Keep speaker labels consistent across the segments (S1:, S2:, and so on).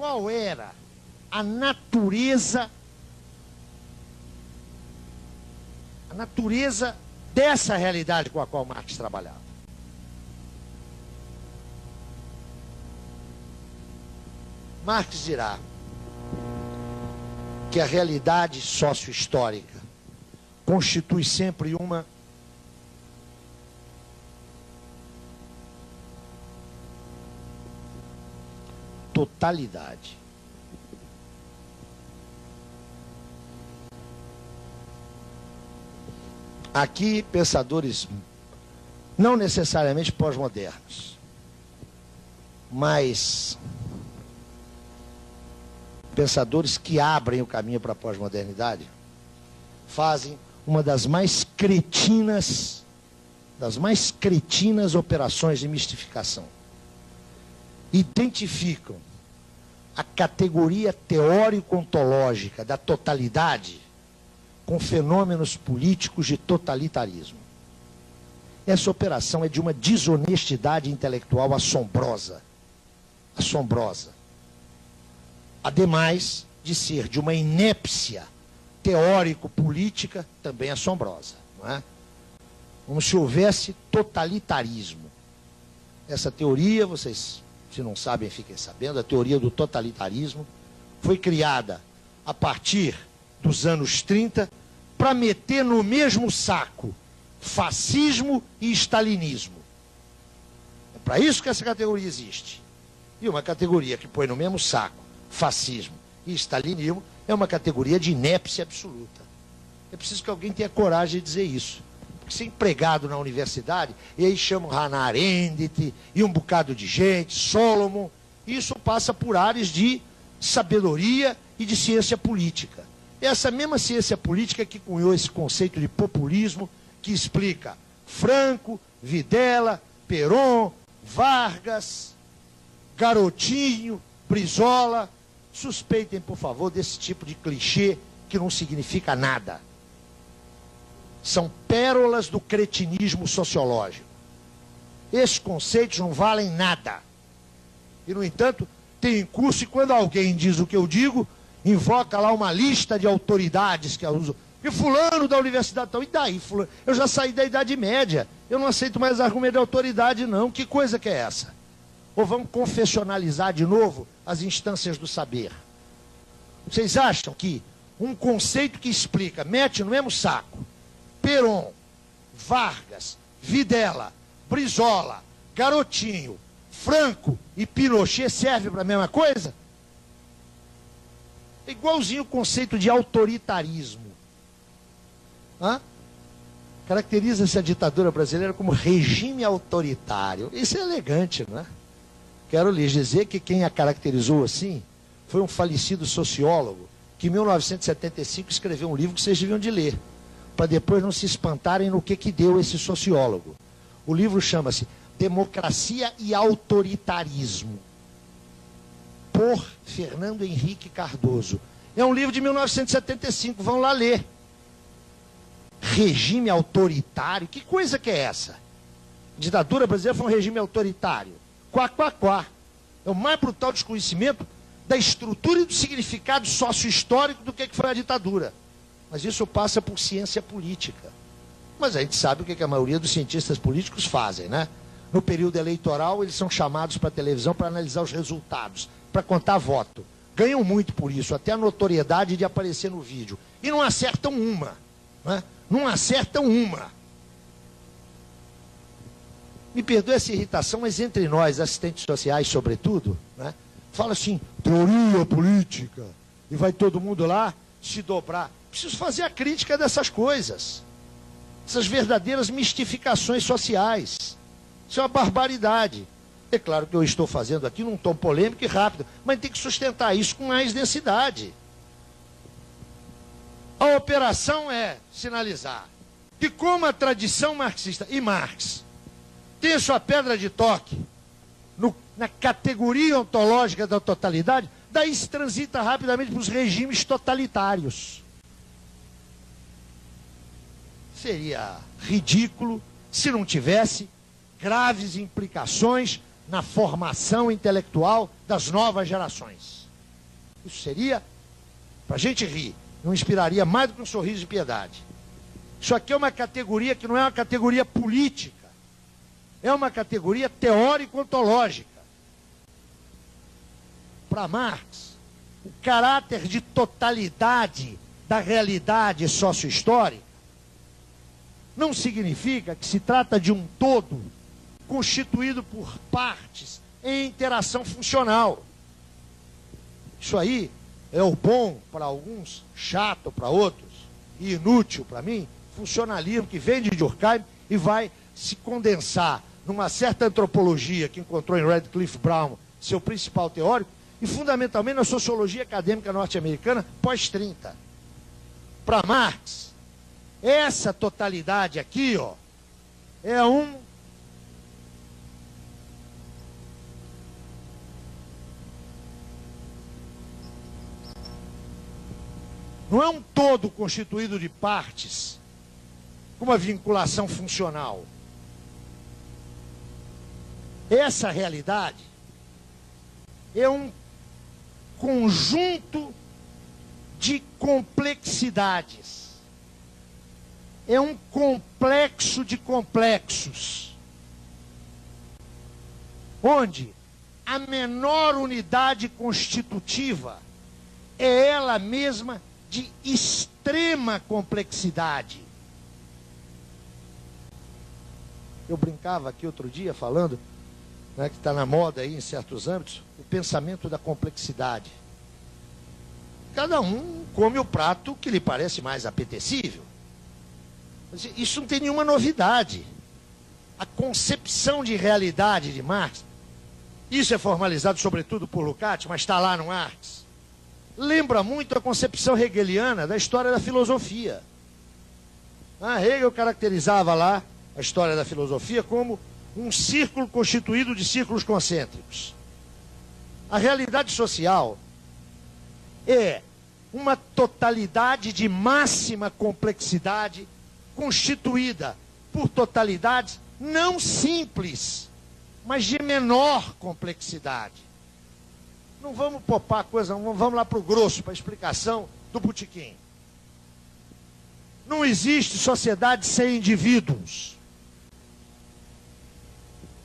S1: qual era a natureza dessa realidade com a qual Marx trabalhava. Marx dirá que a realidade sócio-histórica constitui sempre uma totalidade. Aqui, pensadores não necessariamente pós-modernos, mas pensadores que abrem o caminho para a pós-modernidade, fazem uma das mais cretinas operações de mistificação. Identificam a categoria teórico-ontológica da totalidade com fenômenos políticos de totalitarismo. Essa operação é de uma desonestidade intelectual assombrosa. Assombrosa. Ademais de ser de uma inépcia teórico-política também assombrosa, não é? Como se houvesse totalitarismo. Essa teoria, vocês, se não sabem, fiquem sabendo, a teoria do totalitarismo foi criada a partir dos anos 30 para meter no mesmo saco fascismo e stalinismo. É para isso que essa categoria existe. E uma categoria que põe no mesmo saco fascismo e stalinismo é uma categoria de inépcia absoluta. É preciso que alguém tenha coragem de dizer isso. Porque ser empregado na universidade, e aí chamam Hannah Arendt e um bocado de gente, Solomon, isso passa por áreas de sabedoria e de ciência política. Essa mesma ciência política que cunhou esse conceito de populismo, que explica Franco, Videla, Perón, Vargas, Garotinho, Brizola. Suspeitem, por favor, desse tipo de clichê que não significa nada. São pérolas do cretinismo sociológico. Esses conceitos não valem nada. E, no entanto, tem em curso, e quando alguém diz o que eu digo, invoca lá uma lista de autoridades que eu uso. Porque fulano da universidade tal, e daí, fulano? Eu já saí da Idade Média. Eu não aceito mais argumento de autoridade, não. Que coisa que é essa? Ou vamos confessionalizar de novo as instâncias do saber? Vocês acham que um conceito que explica, mete no mesmo saco, Perón, Vargas, Videla, Brizola, Garotinho, Franco e Pinochet serve para a mesma coisa? É igualzinho o conceito de autoritarismo. Caracteriza-se a ditadura brasileira como regime autoritário. Isso é elegante, não é? Quero lhes dizer que quem a caracterizou assim foi um falecido sociólogo que em 1975 escreveu um livro que vocês deviam de ler, para depois não se espantarem no que deu esse sociólogo. O livro chama-se Democracia e Autoritarismo, por Fernando Henrique Cardoso. É um livro de 1975, vão lá ler. Regime autoritário, que coisa que é essa? A ditadura brasileira foi um regime autoritário. Quá, quá, quá. É o mais brutal desconhecimento da estrutura e do significado sócio-histórico do que foi a ditadura. Mas isso passa por ciência política. Mas a gente sabe o que a maioria dos cientistas políticos fazem, né? No período eleitoral, eles são chamados para a televisão para analisar os resultados, para contar voto. Ganham muito por isso, até a notoriedade de aparecer no vídeo. E não acertam uma. Né? Não acertam uma. Me perdoe essa irritação, mas entre nós, assistentes sociais, sobretudo, né? Fala assim, teoria política, e vai todo mundo lá se dobrar. Preciso fazer a crítica dessas coisas. Essas verdadeiras mistificações sociais. Isso é uma barbaridade. É claro que eu estou fazendo aqui num tom polêmico e rápido, mas tem que sustentar isso com mais densidade. A operação é sinalizar que, como a tradição marxista e Marx tem a sua pedra de toque na categoria ontológica da totalidade, daí se transita rapidamente para os regimes totalitários. Seria ridículo se não tivesse graves implicações na formação intelectual das novas gerações. Isso seria, para a gente rir, não inspiraria mais do que um sorriso de piedade. Isso aqui é uma categoria que não é uma categoria política, é uma categoria teórico-ontológica. Para Marx, o caráter de totalidade da realidade sociohistórica não significa que se trata de um todo constituído por partes em interação funcional. Isso aí é o bom para alguns, chato para outros e inútil para mim, funcionalismo que vem de Durkheim e vai se condensar numa certa antropologia que encontrou em Radcliffe Brown, seu principal teórico, e fundamentalmente na sociologia acadêmica norte-americana pós-30. Para Marx, essa totalidade aqui, ó, é não é um todo constituído de partes, com uma vinculação funcional. Essa realidade é um conjunto de complexidades. É um complexo de complexos, onde a menor unidade constitutiva é ela mesma de extrema complexidade. Eu brincava aqui outro dia falando, né, que está na moda aí em certos âmbitos, o pensamento da complexidade. Cada um come o prato que lhe parece mais apetecível. Isso não tem nenhuma novidade. A concepção de realidade de Marx, isso é formalizado sobretudo por Lukács, mas está lá no Marx, lembra muito a concepção hegeliana da história da filosofia. Hegel caracterizava lá a história da filosofia como um círculo constituído de círculos concêntricos. A realidade social é uma totalidade de máxima complexidade constituída por totalidades não simples, mas de menor complexidade. Não vamos popar a coisa, vamos lá para o grosso, para a explicação do botequim. Não existe sociedade sem indivíduos.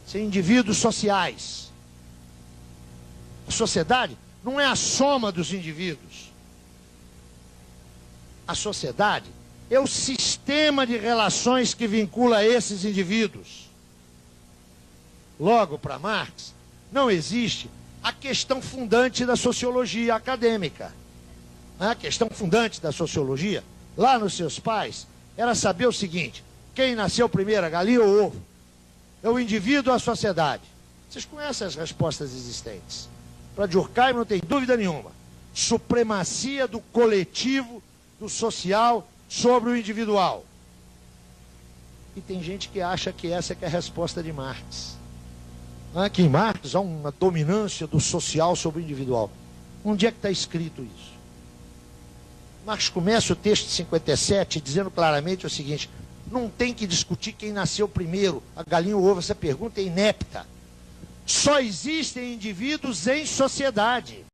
S1: Sem indivíduos sociais. A sociedade não é a soma dos indivíduos. A sociedade é o sistema de relações que vincula esses indivíduos. Logo, para Marx, não existe a questão fundante da sociologia acadêmica. A questão fundante da sociologia, lá nos seus pais, era saber o seguinte: quem nasceu primeiro, a galinha ou o ovo? É o indivíduo ou a sociedade? Vocês conhecem as respostas existentes. Para Durkheim não tem dúvida nenhuma. Supremacia do coletivo, do social, sobre o individual. E tem gente que acha que essa é a resposta de Marx. Que em Marx há uma dominância do social sobre o individual. Onde é que está escrito isso? Marx começa o texto de 57 dizendo claramente o seguinte: não tem que discutir quem nasceu primeiro, a galinha ou o ovo, essa pergunta é inepta. Só existem indivíduos em sociedade.